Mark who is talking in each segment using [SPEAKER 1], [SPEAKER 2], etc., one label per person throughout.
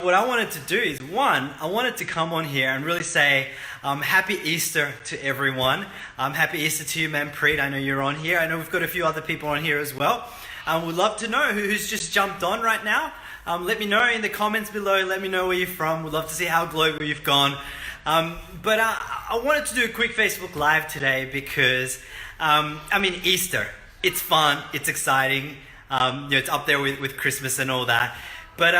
[SPEAKER 1] What I wanted to do is, one, I wanted to come on here and really say Happy Easter to everyone. Happy Easter to you, Manpreet. I know you're on here. I know we've got a few other people on here as well. We'd love to know who's just jumped on right now. Let me know in the comments below. Let me know where you're from. We'd love to see how global you've gone. But I wanted to do a quick Facebook Live today because, Easter. It's fun. It's exciting. It's up there with Christmas and all that. But,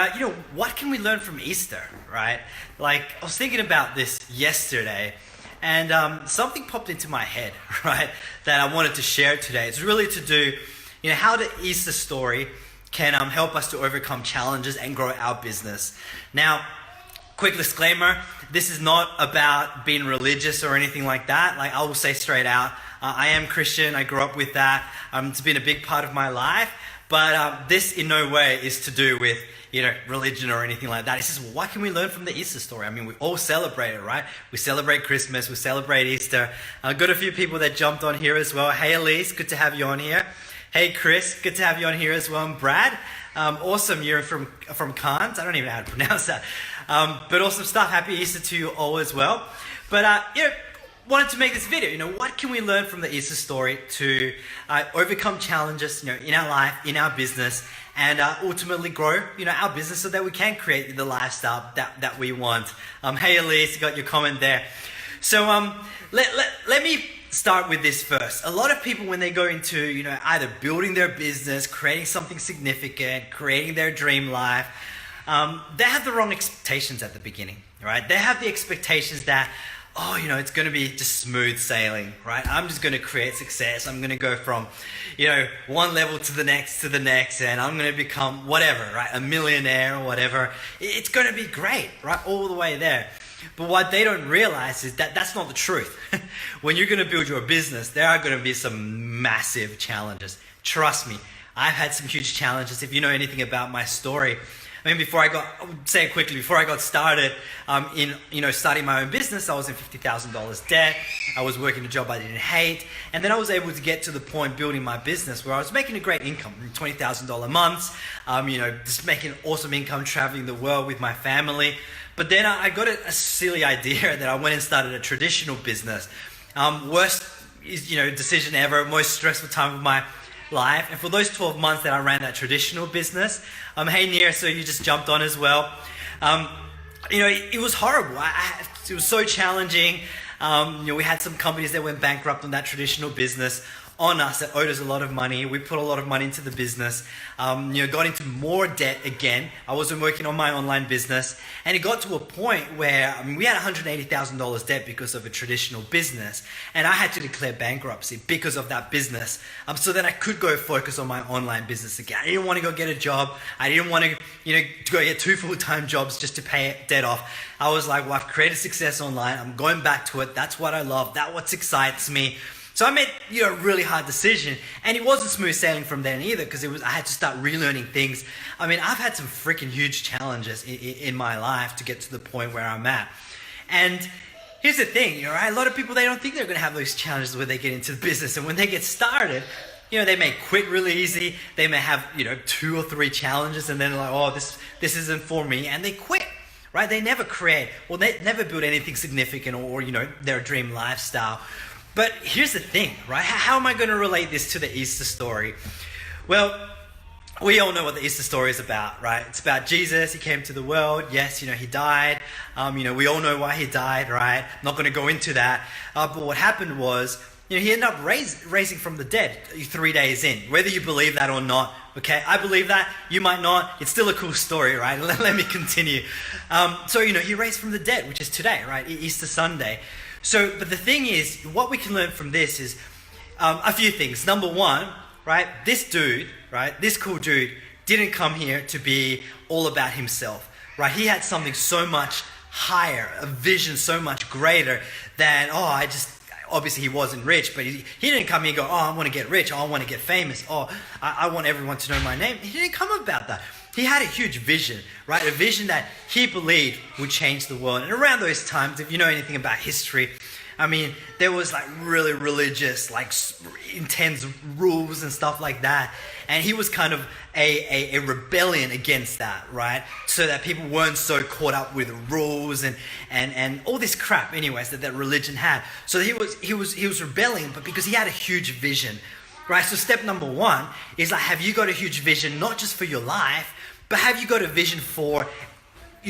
[SPEAKER 1] what can we learn from Easter, right? Like, I was thinking about this yesterday, and something popped into my head, right, that I wanted to share today. It's really to do, how the Easter story can help us to overcome challenges and grow our business. Now, quick disclaimer, this is not about being religious or anything like that. Like, I will say straight out, I am Christian. I grew up with that. It's been a big part of my life. But this in no way is to do with, religion or anything like that. It's just, what can we learn from the Easter story? I mean, we all celebrate it, right? We celebrate Christmas, we celebrate Easter. I've got a few people that jumped on here as well. Hey, Elise, good to have you on here. Hey, Chris, good to have you on here as well. And Brad, awesome, you're from Cairns. I don't even know how to pronounce that. But awesome stuff. Happy Easter to you all as well. But, wanted to make this video. What can we learn from the Easter story to overcome challenges, in our life, in our business, and ultimately grow, our business so that we can create the lifestyle that we want. Hey, Elise, you got your comment there. So let me start with this first. A lot of people, when they go into, either building their business, creating something significant, creating their dream life, they have the wrong expectations at the beginning, right? They have the expectations that, it's going to be just smooth sailing, right? I'm just going to create success. I'm going to go from, one level to the next, and I'm going to become whatever, right? A millionaire or whatever. It's going to be great, right? All the way there. But what they don't realize is that that's not the truth. When you're going to build your business, there are going to be some massive challenges. Trust me, I've had some huge challenges. If you know anything about my story, before I got started in starting my own business, I was in $50,000 debt. I was working a job I didn't hate. And then I was able to get to the point building my business where I was making a great income, $20,000 months, just making awesome income, traveling the world with my family. But then I got a silly idea that I went and started a traditional business. Worst decision ever, most stressful time of my life. And for those 12 months that I ran that traditional business, hey Neer, so you just jumped on as well. It was horrible. It was so challenging. We had some companies that went bankrupt on that traditional business on us that owed us a lot of money. We put a lot of money into the business, got into more debt again. I wasn't working on my online business, and it got to a point where we had $180,000 debt because of a traditional business, and I had to declare bankruptcy because of that business, so that I could go focus on my online business again. I didn't want to go get a job. I didn't want to, to go get 2 full-time jobs just to pay debt off. I was like, well, I've created success online. I'm going back to it. That's what I love. That's what excites me. So I made a really hard decision, and it wasn't smooth sailing from then either, because I had to start relearning things. I've had some freaking huge challenges in my life to get to the point where I'm at. And here's the thing, right? A lot of people, they don't think they're going to have those challenges when they get into the business, and when they get started, they may quit really easy. They may have 2 or 3 challenges, and then they're like, oh, this isn't for me, and they quit. Right? They never they never build anything significant or their dream lifestyle. But here's the thing, right? How am I going to relate this to the Easter story? Well, we all know what the Easter story is about, right? It's about Jesus. He came to the world. Yes, he died. We all know why he died, right? I'm not going to go into that. But what happened was, he ended up raising from the dead 3 days in, whether you believe that or not. Okay, I believe that. You might not. It's still a cool story, right? Let me continue. He raised from the dead, which is today, right? Easter Sunday. But the thing is, what we can learn from this is a few things. Number one, right? This dude, right? This cool dude didn't come here to be all about himself, right? He had something so much higher, a vision so much greater than, obviously he wasn't rich, but he didn't come here and go, I want to get rich. I want to get famous. I want everyone to know my name. He didn't come about that. He had a huge vision, right? A vision that he believed would change the world. And around those times, if you know anything about history, there was really religious, intense rules and stuff like that. And he was kind of a rebellion against that, right? So that people weren't so caught up with rules and all this crap, anyways, that religion had. So he was rebelling, but because he had a huge vision, right? So step number one is like, have you got a huge vision, not just for your life, but have you got a vision for,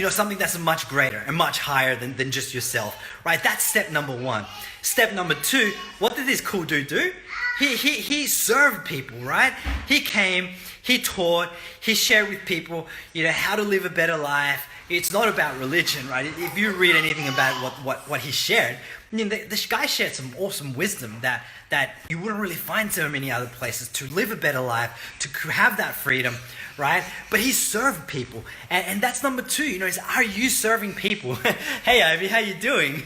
[SPEAKER 1] something that's much greater and much higher than just yourself, right? That's step number one. Step number two, what did this cool dude do? He served people, right? He came, he taught, he shared with people, how to live a better life. It's not about religion, right? If you read anything about what he shared, this guy shared some awesome wisdom that you wouldn't really find so many other places, to live a better life, to have that freedom, right? But he served people. And that's number two, is, are you serving people? Hey, Ivy, how you doing?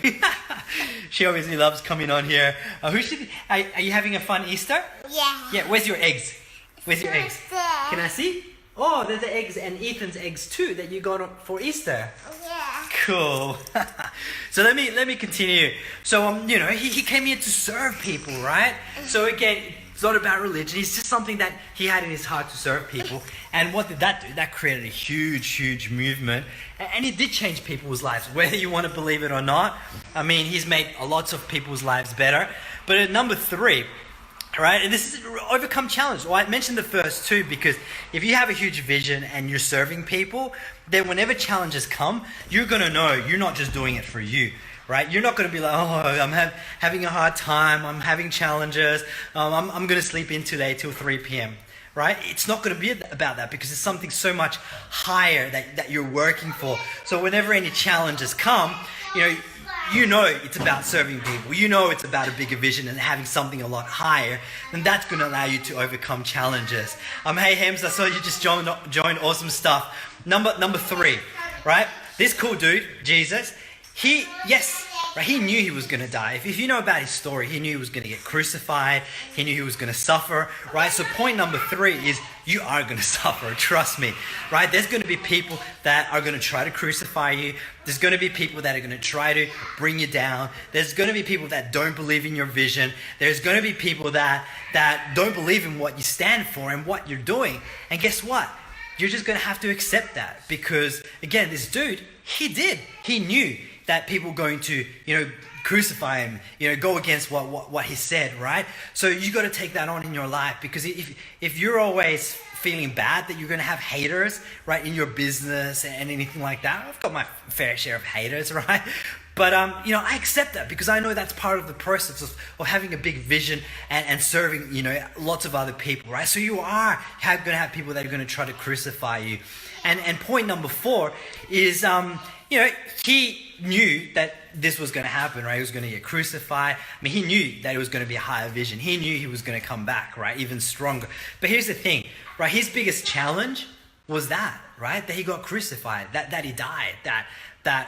[SPEAKER 1] She obviously loves coming on here. Are you having a fun Easter?
[SPEAKER 2] Yeah.
[SPEAKER 1] Yeah, where's your eggs? Where's your eggs? Can I see? Oh, there's the eggs and Ethan's eggs too that you got for Easter.
[SPEAKER 2] Yeah.
[SPEAKER 1] Cool. So let me continue. So he came here to serve people, right? So again, it's not about religion. It's just something that he had in his heart to serve people. And what did that do? That created a huge movement. And it did change people's lives, whether you want to believe it or not. I mean, he's made lots of people's lives better. But at number three, right, and this is overcome challenge. Well, I mentioned the first two because if you have a huge vision and you're serving people, then whenever challenges come, you're going to know you're not just doing it for you. Right? You're not going to be like, oh, I'm having a hard time, I'm having challenges, I'm going to sleep in today till 3 p.m. Right? It's not going to be about that because it's something so much higher that you're working for. So whenever any challenges come, it's about serving people. It's about a bigger vision and having something a lot higher. And that's going to allow you to overcome challenges. Hey, Hems, I saw you just joined. Awesome stuff. Number three, right? This cool dude, Jesus, he knew he was going to die. If you know about his story, he knew he was going to get crucified. He knew he was going to suffer, right? So point number three is you are going to suffer, trust me, right? There's going to be people that are going to try to crucify you. There's going to be people that are going to try to bring you down. There's going to be people that don't believe in your vision. There's going to be people that don't believe in what you stand for and what you're doing. And guess what? You're just going to have to accept that because, again, this dude, he knew that people were going to, crucify him, go against what he said, right? So you got to take that on in your life because if you're always feeling bad that you're going to have haters, right, in your business and anything like that, I've got my fair share of haters, right? But, I accept that because I know that's part of the process of having a big vision and serving, lots of other people, right? So you are going to have people that are going to try to crucify you. And point number four is, he knew that this was going to happen, right? He was going to get crucified. I mean, he knew that it was going to be a higher vision. He knew he was going to come back, right? Even stronger. But here's the thing, right? His biggest challenge was that, right? That he got crucified, that he died, that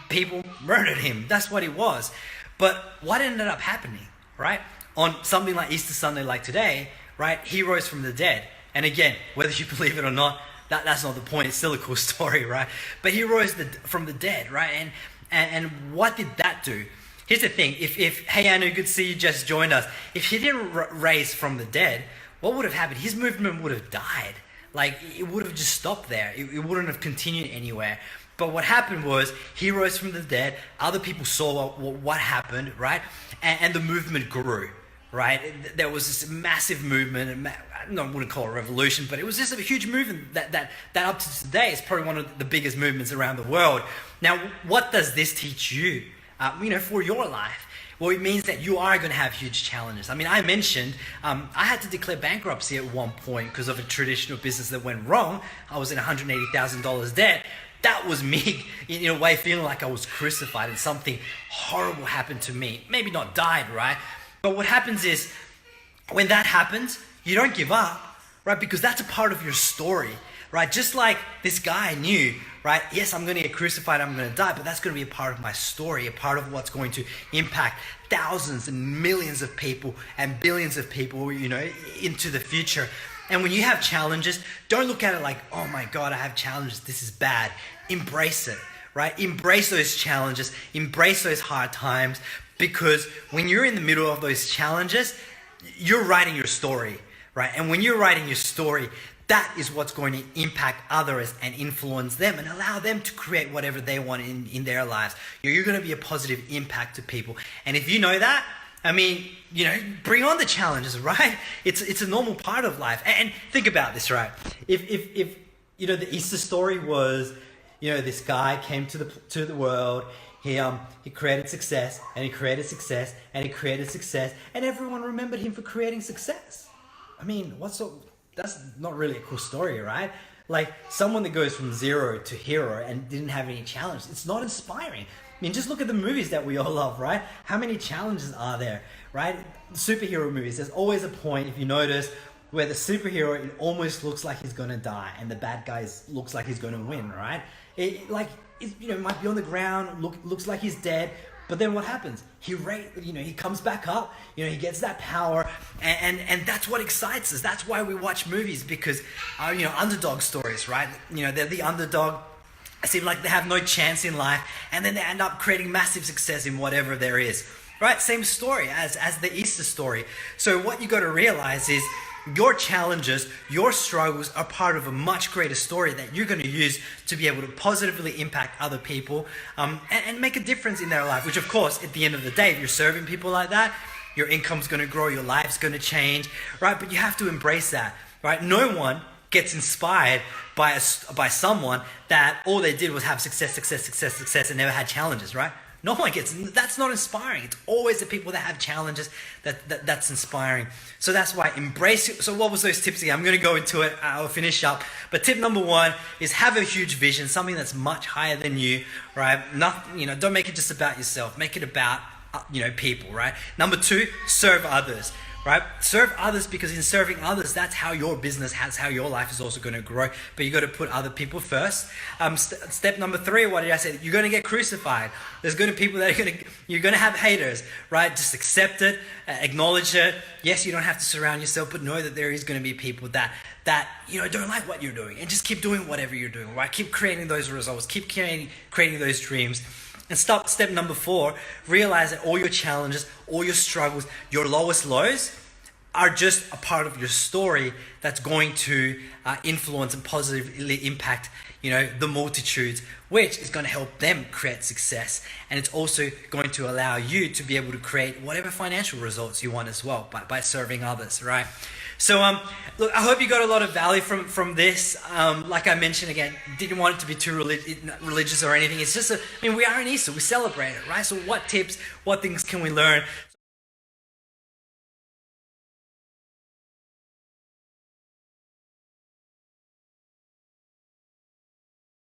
[SPEAKER 1] people murdered him. That's what it was. But what ended up happening, right? On something like Easter Sunday like today, right? He rose from the dead. And again, whether you believe it or not, that's not the point. It's still a cool story, right? But he rose from the dead, right? And what did that do? Here's the thing. If hey, Anu, good to see you just joined us. If he didn't raise from the dead, what would have happened? His movement would have died. Like, it would have just stopped there. It wouldn't have continued anywhere. But what happened was he rose from the dead. Other people saw what happened, right? And the movement grew, right? There was this massive movement. I wouldn't call it a revolution, but it was just a huge movement that up to today is probably one of the biggest movements around the world. Now, what does this teach you, for your life? Well, it means that you are going to have huge challenges. I mean, I mentioned I had to declare bankruptcy at one point because of a traditional business that went wrong. I was in $180,000 debt. That was me, in a way, feeling like I was crucified and something horrible happened to me. Maybe not died, right? But what happens is, when that happens, you don't give up, right? Because that's a part of your story, right? Just like this guy knew, right? Yes, I'm going to get crucified, I'm going to die, but that's going to be a part of my story, a part of what's going to impact thousands and millions of people and billions of people, into the future. And when you have challenges, don't look at it like, oh my God, I have challenges, this is bad. Embrace it, right? Embrace those challenges, embrace those hard times, because when you're in the middle of those challenges, you're writing your story, right? And when you're writing your story, that is what's going to impact others and influence them and allow them to create whatever they want in their lives. You're going to be a positive impact to people. And if you know that, I mean, bring on the challenges, right? It's a normal part of life. And think about this, right? If the Easter story was, this guy came to the world, he created success, and he created success, and he created success, and everyone remembered him for creating success. I mean, that's not really a cool story, right? Like someone that goes from zero to hero and didn't have any challenge. It's not inspiring. I mean, just look at the movies that we all love, right? How many challenges are there, right? Superhero movies, there's always a point, if you notice, where the superhero, it almost looks like he's going to die and the bad guy looks like he's going to win, right? It might be on the ground, looks like he's dead, but then what happens? He comes back up, he gets that power, and that's what excites us. That's why we watch movies, because, underdog stories, right? They're the underdog. It seems like they have no chance in life, and then they end up creating massive success in whatever there is, right? Same story as the Easter story. So what you got to realize is your challenges, your struggles are part of a much greater story that you're going to use to be able to positively impact other people and make a difference in their life, which of course, at the end of the day, if you're serving people like that, your income's going to grow, your life's going to change, right? But you have to embrace that, right? No one gets inspired by someone that all they did was have success and never had challenges, right? No one gets, that's not inspiring. It's always the people that have challenges that's inspiring. So that's why embrace it. So what was those tips again? I'm going to go into it. I'll finish up. But tip number 1 is have a huge vision, something that's much higher than you, right? Don't make it just about yourself. Make it about, people, right? Number 2, serve others. Right? Serve others, because in serving others, that's how your business how your life is also going to grow. But you got to put other people first. Step number 3, what did I say? You're going to get crucified. There's going to be people that you're going to have haters, right? Just accept it, acknowledge it. Yes, you don't have to surround yourself, but know that there is going to be people that don't like what you're doing, and just keep doing whatever you're doing, right? Keep creating those results, keep creating those dreams. And step number 4, realize that all your challenges, all your struggles, your lowest lows are just a part of your story that's going to influence and positively impact, the multitudes, which is going to help them create success. And it's also going to allow you to be able to create whatever financial results you want as well by serving others, right? So, look, I hope you got a lot of value from this. Like I mentioned again, didn't want it to be too religious or anything. It's just, we are in Easter, we celebrate it, right? So what tips, what things can we learn?